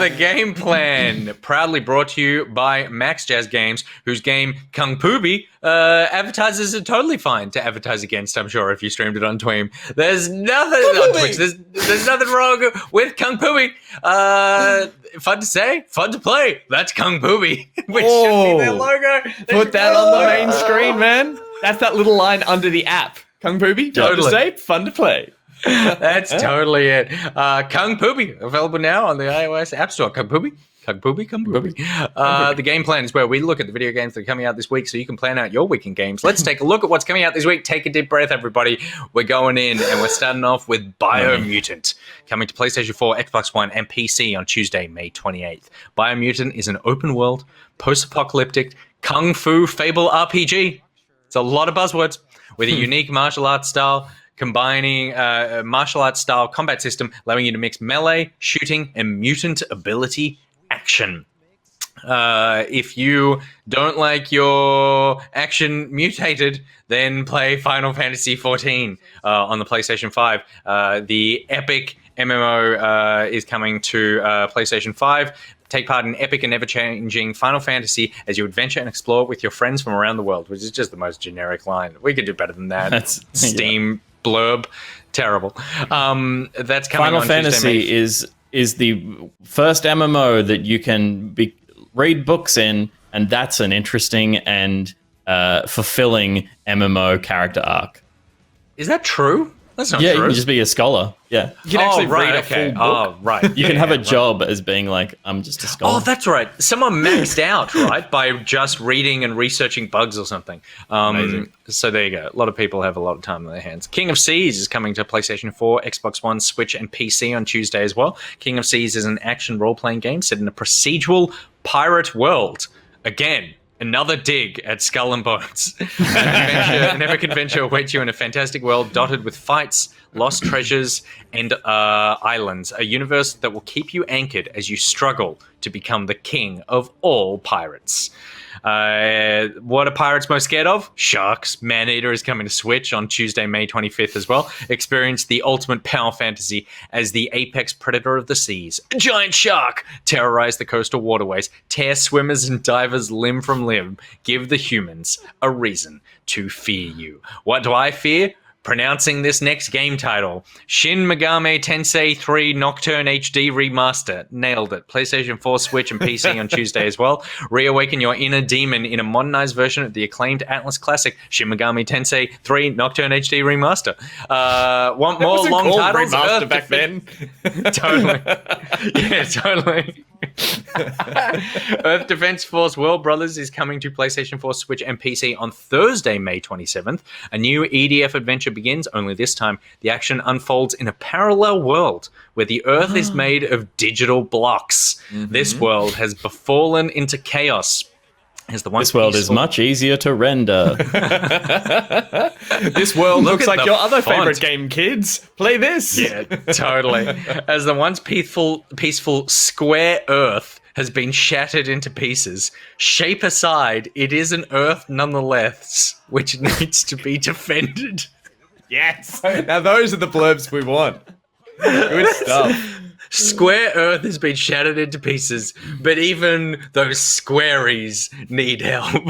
The game plan, proudly brought to you by Max Jazz Games, whose game Kung Pooby advertisers are totally fine to advertise against, I'm sure, if you streamed it on Tweem. There's nothing on Twitch. There's nothing wrong with Kung Pooby. Fun to say, fun to play. That's Kung Pooby, which should be their logo. Put that on the main screen, man. That's that little line under the app. Kung Pooby, fun to say, fun to play. That's totally it. Kung Pooby, available now on the iOS App Store. Kung Pooby. The game plan is where we look at the video games that are coming out this week so you can plan out your weekend games. Let's take a look at what's coming out this week. Take a deep breath, everybody. We're going in and we're starting off with Biomutant, coming to PlayStation 4, Xbox One, and PC on Tuesday, May 28th. Biomutant is an open-world, post-apocalyptic, kung fu fable RPG. It's a lot of buzzwords with a unique martial arts style, combining a martial arts style combat system, allowing you to mix melee, shooting, and mutant ability action. If you don't like your action mutated, then play Final Fantasy XIV on the PlayStation 5. The epic MMO is coming to PlayStation 5. Take part in epic and ever-changing Final Fantasy as you adventure and explore with your friends from around the world, which is just the most generic line. We could do better than that. That's Steam blurb. Terrible. That's coming Final on Fantasy Tuesday, is the first MMO that you can read books in, and that's an interesting and fulfilling MMO character arc. Is that true? That's not true. Yeah, you can just be a scholar. Yeah. You can actually read a full book. Oh, right. You can have a job as being like, I'm just a scholar. Oh, that's right. Someone maxed out, right, by just reading and researching bugs or something. Amazing. So there you go. A lot of people have a lot of time on their hands. King of Seas is coming to PlayStation 4, Xbox One, Switch, and PC on Tuesday as well. King of Seas is an action role-playing game set in a procedural pirate world. Again, another dig at Skull and Bones. An epic adventure awaits you in a fantastic world dotted with fights, lost treasures, and islands. A universe that will keep you anchored as you struggle to become the king of all pirates. What are pirates most scared of? Sharks. Maneater is coming to Switch on Tuesday, May 25th as well. Experience the ultimate power fantasy as the apex predator of the seas. A giant shark! Terrorize the coastal waterways. Tear swimmers and divers limb from limb. Give the humans a reason to fear you. What do I fear? Pronouncing this next game title. Shin Megami Tensei 3 Nocturne HD Remaster. Nailed it. PlayStation 4, Switch, and PC on Tuesday as well. Reawaken your inner demon in a modernized version of the acclaimed Atlas classic, Shin Megami Tensei 3 Nocturne HD Remaster. Want more long titles? Remaster back then. Totally. Yeah, totally. Earth Defense Force World Brothers is coming to PlayStation 4, Switch, and PC on Thursday, May 27th. A new EDF adventure begins, only this time the action unfolds in a parallel world where the Earth is made of digital blocks. Mm-hmm. This world has befallen into chaos. This world is much easier to render. This world looks like your other favorite game, kids. Play this. Yeah, totally. As the once peaceful square Earth has been shattered into pieces, shape aside, it is an Earth nonetheless, which needs to be defended. Yes. Now those are the blurbs we want. Good stuff. Square Earth has been shattered into pieces, but even those squaries need help.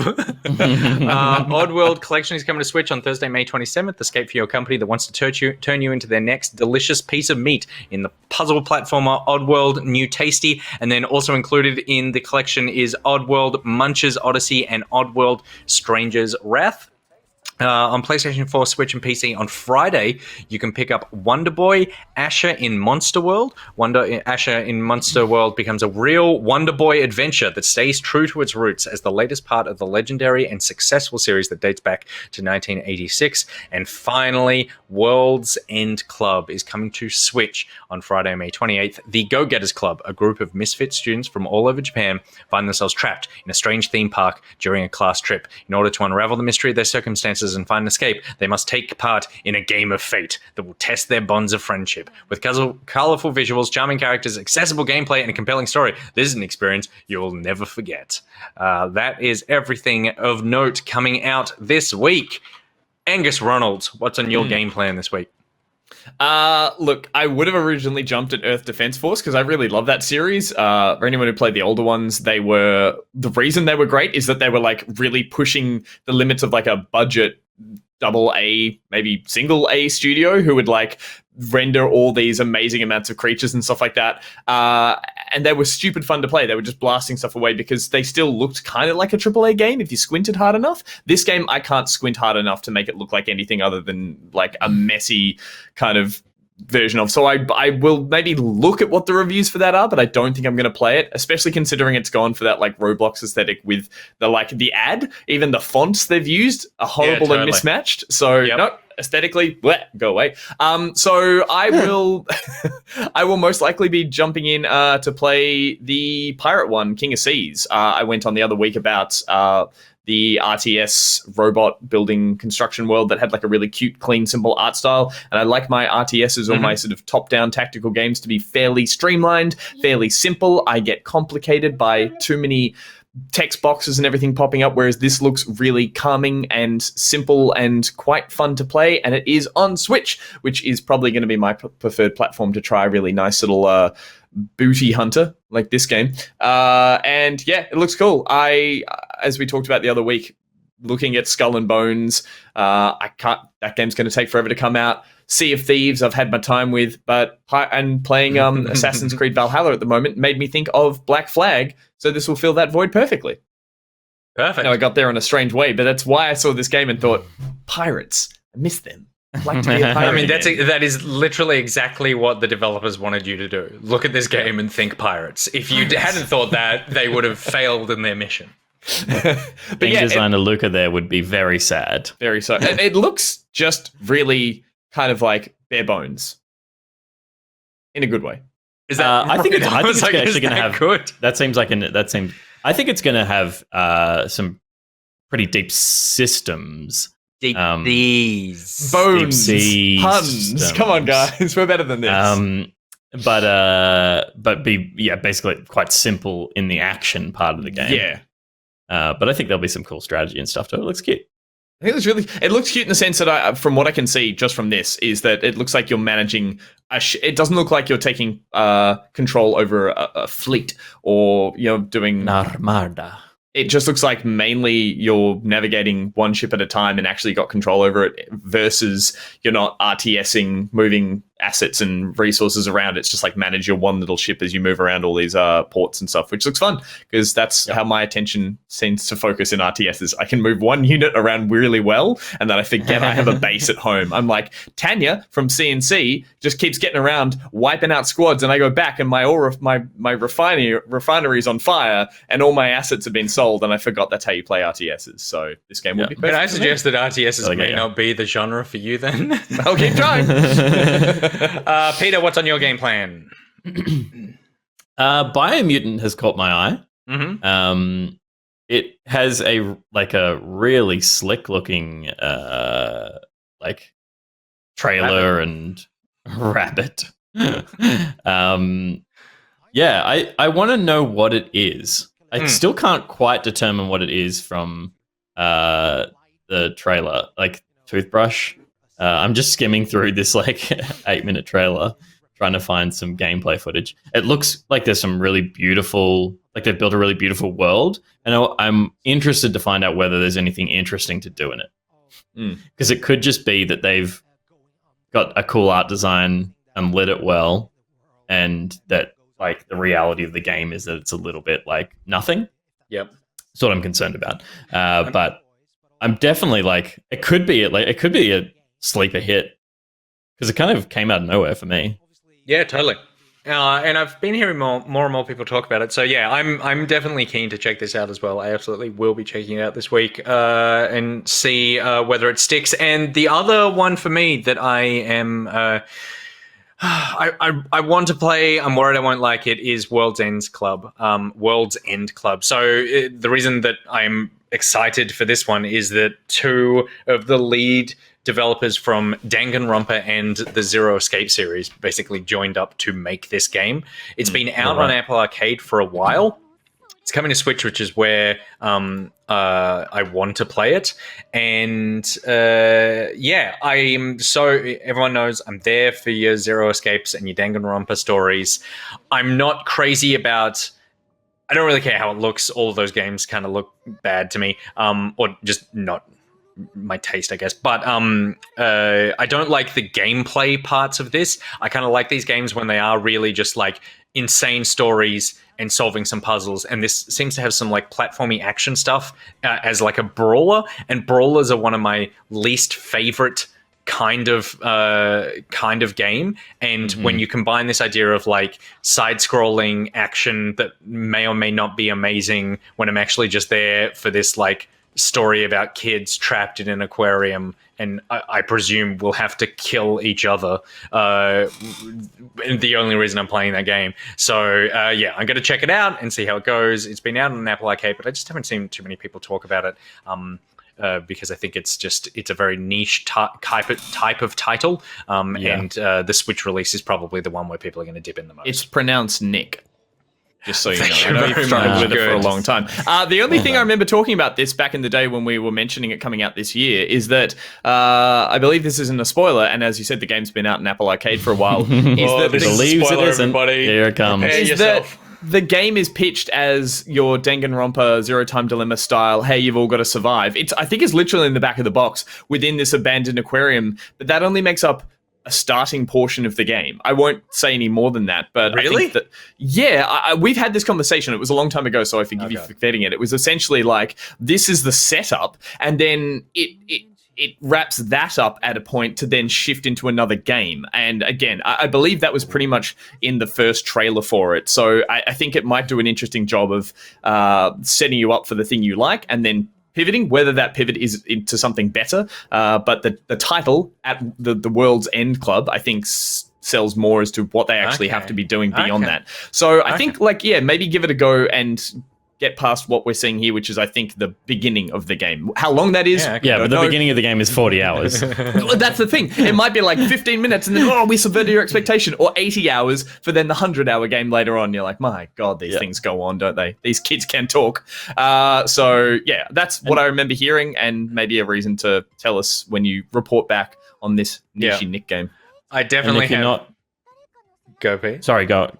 Oddworld Collection is coming to Switch on Thursday, May 27th. Escape for your company that wants to turn you into their next delicious piece of meat in the puzzle platformer Oddworld New Tasty. And then also included in the collection is Oddworld Munch's Odyssey and Oddworld Stranger's Wrath. On PlayStation 4, Switch, and PC on Friday, you can pick up Wonder Boy Asher in Monster World. Asher in Monster World becomes a real Wonder Boy adventure that stays true to its roots as the latest part of the legendary and successful series that dates back to 1986. And finally, World's End Club is coming to Switch on Friday, May 28th. The Go-Getters Club, a group of misfit students from all over Japan, find themselves trapped in a strange theme park during a class trip. In order to unravel the mystery of their circumstances and find an escape, they must take part in a game of fate that will test their bonds of friendship. With colorful visuals, charming characters, accessible gameplay, and a compelling story, this is an experience you'll never forget. That is everything of note coming out this week. Angus Ronalds, what's on your game plan this week? Look, I would have originally jumped at Earth Defense Force because I really love that series. For anyone who played the older ones, the reason they were great is that they were like really pushing the limits of like a budget double A, maybe single A studio who would like render all these amazing amounts of creatures and stuff like that. And they were stupid fun to play. They were just blasting stuff away because they still looked kind of like a AAA game if you squinted hard enough. This game, I can't squint hard enough to make it look like anything other than like a messy kind of version of. So I will maybe look at what the reviews for that are, but I don't think I'm going to play it, especially considering it's gone for that like Roblox aesthetic with the ad. Even the fonts they've used are horrible and mismatched. So no, aesthetically, go away. So I will I will most likely be jumping in to play the pirate one, King of Seas. I went on the other week about the RTS robot building construction world that had like a really cute, clean, simple art style. And I like my RTSs or my sort of top-down tactical games to be fairly streamlined, fairly simple. I get complicated by too many text boxes and everything popping up, whereas this looks really calming and simple and quite fun to play. And it is on Switch, which is probably going to be my preferred platform to try a really nice little booty hunter like this game. And yeah, it looks cool. As we talked about the other week, looking at Skull and Bones, that game's going to take forever to come out. Sea of Thieves, I've had my time with, and playing Assassin's Creed Valhalla at the moment made me think of Black Flag, so this will fill that void perfectly. Perfect. Now, I got there in a strange way, but that's why I saw this game and thought, pirates, I miss them. I'd like to be a pirate. I mean, that is literally exactly what the developers wanted you to do. Look at this game and think pirates. If you hadn't thought that, they would have failed in their mission. But game designer Luca there would be very sad. Very sad. And it looks just really kind of like bare bones in a good way. Is that? I think it's actually going to have. Good? That seems like I think it's going to have some pretty deep systems. Deep these bones, deep puns. Systems. Come on, guys, we're better than this. But basically quite simple in the action part of the game. Yeah. But I think there'll be some cool strategy and stuff too. It looks cute. I think it looks cute in the sense that from what I can see just from this is that it looks like you're managing it doesn't look like you're taking control over a fleet or doing Armada. It just looks like mainly you're navigating one ship at a time and actually got control over it versus you're not RTSing, moving assets and resources around. It's just like manage your one little ship as you move around all these ports and stuff, which looks fun because that's how my attention seems to focus in RTSs. I can move one unit around really well and then I forget I have a base at home. I'm like, Tanya from CNC just keeps getting around, wiping out squads, and I go back and my refinery's on fire and all my assets have been sold and I forgot that's how you play RTSs. So this game will be perfect. Can I suggest that RTSs may not be the genre for you then? I'll keep trying. Peter, what's on your game plan? Biomutant has caught my eye. Mm-hmm. It has a really slick looking trailer and rabbit. I want to know what it is. I still can't quite determine what it is from the trailer. Like toothbrush. I'm just skimming through this 8-minute trailer, trying to find some gameplay footage. It looks like there's some really beautiful, they've built a really beautiful world, and I'm interested to find out whether there's anything interesting to do in it. Because it could just be that they've got a cool art design and lit it well, and that the reality of the game is that it's a little bit like nothing. Yep, that's what I'm concerned about. But I'm definitely it could be a sleeper hit because it kind of came out of nowhere for me. Yeah, totally. And I've been hearing more and more people talk about it. So yeah, I'm definitely keen to check this out as well. I absolutely will be checking it out this week and see whether it sticks. And the other one for me that I am I want to play, I'm worried I won't like it, is World's End Club. So the reason that I'm excited for this one is that two of the lead developers from Danganronpa and the Zero Escape series basically joined up to make this game. It's been out on Apple Arcade for a while. It's coming to Switch, which is where I want to play it. And everyone knows I'm there for your Zero Escapes and your Danganronpa stories. I'm not crazy about. I don't really care how it looks. All of those games kind of look bad to me, or just not my taste, I guess. But I don't like the gameplay parts of this. I kind of like these games when they are really just like insane stories and solving some puzzles. And this seems to have some like platformy action stuff as like a brawler. And brawlers are one of my least favorite kind of game. And when you combine this idea of like side-scrolling action that may or may not be amazing when I'm actually just there for this like story about kids trapped in an aquarium and I presume will have to kill each other. The only reason I'm playing that game. So I'm going to check it out and see how it goes. It's been out on Apple Arcade, but I just haven't seen too many people talk about it. Because I think it's a very niche type of title, and the Switch release is probably the one where people are going to dip in the most. It's pronounced Nick. Just so you know. I know you've struggled with it for a long time. The only thing I remember talking about this back in the day when we were mentioning it coming out this year is that I believe this isn't a spoiler, and as you said, the game's been out in Apple Arcade for a while. This is a spoiler, everybody. Here it comes. Prepare yourself. The game is pitched as your Danganronpa Zero Time Dilemma style, hey, you've all got to survive. I think it's literally in the back of the box within this abandoned aquarium, but that only makes up a starting portion of the game. I won't say any more than that, but really? I think that, we've had this conversation. It was a long time ago, so I forgive you for forgetting it. It was essentially like, this is the setup, and then it wraps that up at a point to then shift into another game. And again, I believe that was pretty much in the first trailer for it. So I think it might do an interesting job of setting you up for the thing you like and then pivoting, whether that pivot is into something better. But the title at the World's End Club, I think sells more as to what they actually have to be doing beyond that. So I think maybe give it a go and get past what we're seeing here, which is, I think, the beginning of the game. How long that is? But the beginning of the game is 40 hours. Well, that's the thing. It might be like 15 minutes and then, we subverted your expectation. Or 80 hours for then the 100-hour game later on. You're like, my God, these things go on, don't they? These kids can talk. That's what I remember hearing, and maybe a reason to tell us when you report back on this niche Nick game. I definitely have... Not... Go, Pete. Sorry, go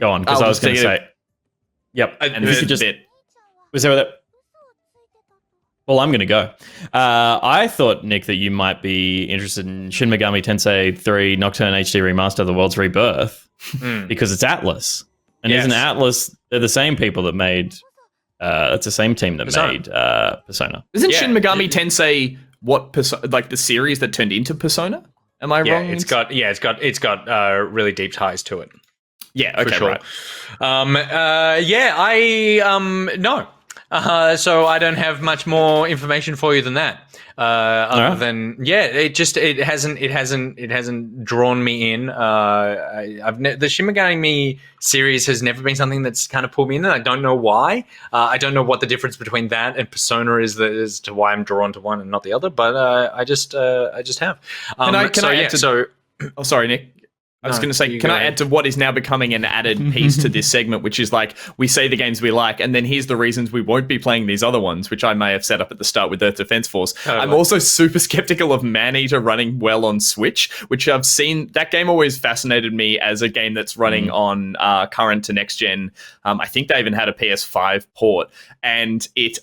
on, because I was going to say... Yep. And if you could just... Was there that? Well, I'm going to go. I thought, Nick, that you might be interested in Shin Megami Tensei 3 Nocturne HD Remaster, The World's Rebirth, because it's Atlas. And isn't Atlas, they're the same people that made... it's the same team that made Persona. Isn't Shin Megami Tensei like the series that turned into Persona? Am I wrong? It's got really deep ties to it. Yeah, okay, for sure. Right. No. So I don't have much more information for you than that. Other than it hasn't drawn me in. The Shin Megami series has never been something that's kind of pulled me in, and I don't know why. I don't know what the difference between that and Persona is as to why I'm drawn to one and not the other. But I just have. Sorry, Nick. I was going to say, can I add to what is now becoming an added piece to this segment, which is like, we say the games we like, and then here's the reasons we won't be playing these other ones, which I may have set up at the start with Earth Defense Force. I'm also super skeptical of Maneater running well on Switch, which I've seen. That game always fascinated me as a game that's running on current to next gen. I think they even had a PS5 port, and it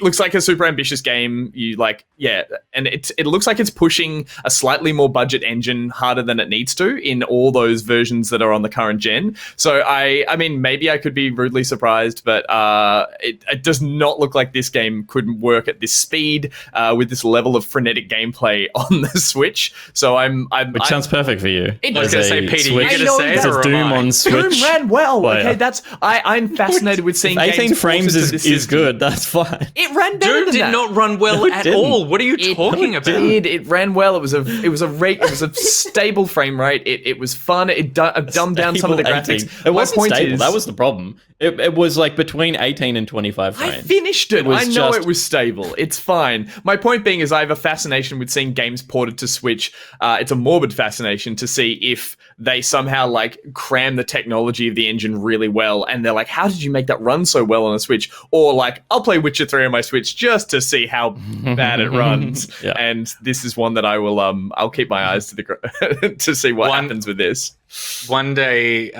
looks like a super ambitious game. And it looks like it's pushing a slightly more budget engine harder than it needs to in all those versions that are on the current gen. So I mean, maybe I could be rudely surprised, but it does not look like this game could work at this speed with this level of frenetic gameplay on the Switch. So which sounds perfect for you. I was going to say, Peter, you're going to say it's a Doom on Switch. Doom ran well. Player. Okay, I'm fascinated with seeing 18 frames is good. That's fine. It ran better Doom than that. did not run well at all. What are you talking about? It ran well. It was a stable frame rate. It was fun. It dumbed down some of the graphics. It wasn't stable. That was the problem. It was like between 18 and 25 frames. I finished it. I know it was stable. It's fine. My point being is I have a fascination with seeing games ported to Switch. It's a morbid fascination to see if they somehow like cram the technology of the engine really well, and they're like, how did you make that run so well on a Switch? Or like, I'll play Witcher 3 on my Switch just to see how bad it runs. Yeah. And this is one that I will I'll keep my eyes to the to see what happens with this. One day,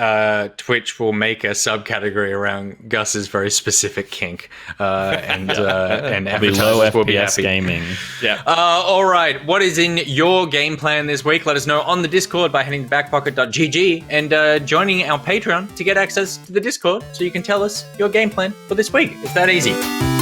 Twitch will make a subcategory around Gus's very specific kink, and low advertisers will be FPS happy. gaming. Yeah. All right, what is in your game plan this week? Let us know on the Discord by heading to backpocket.gg and joining our Patreon to get access to the Discord, so you can tell us your game plan for this week. It's that easy.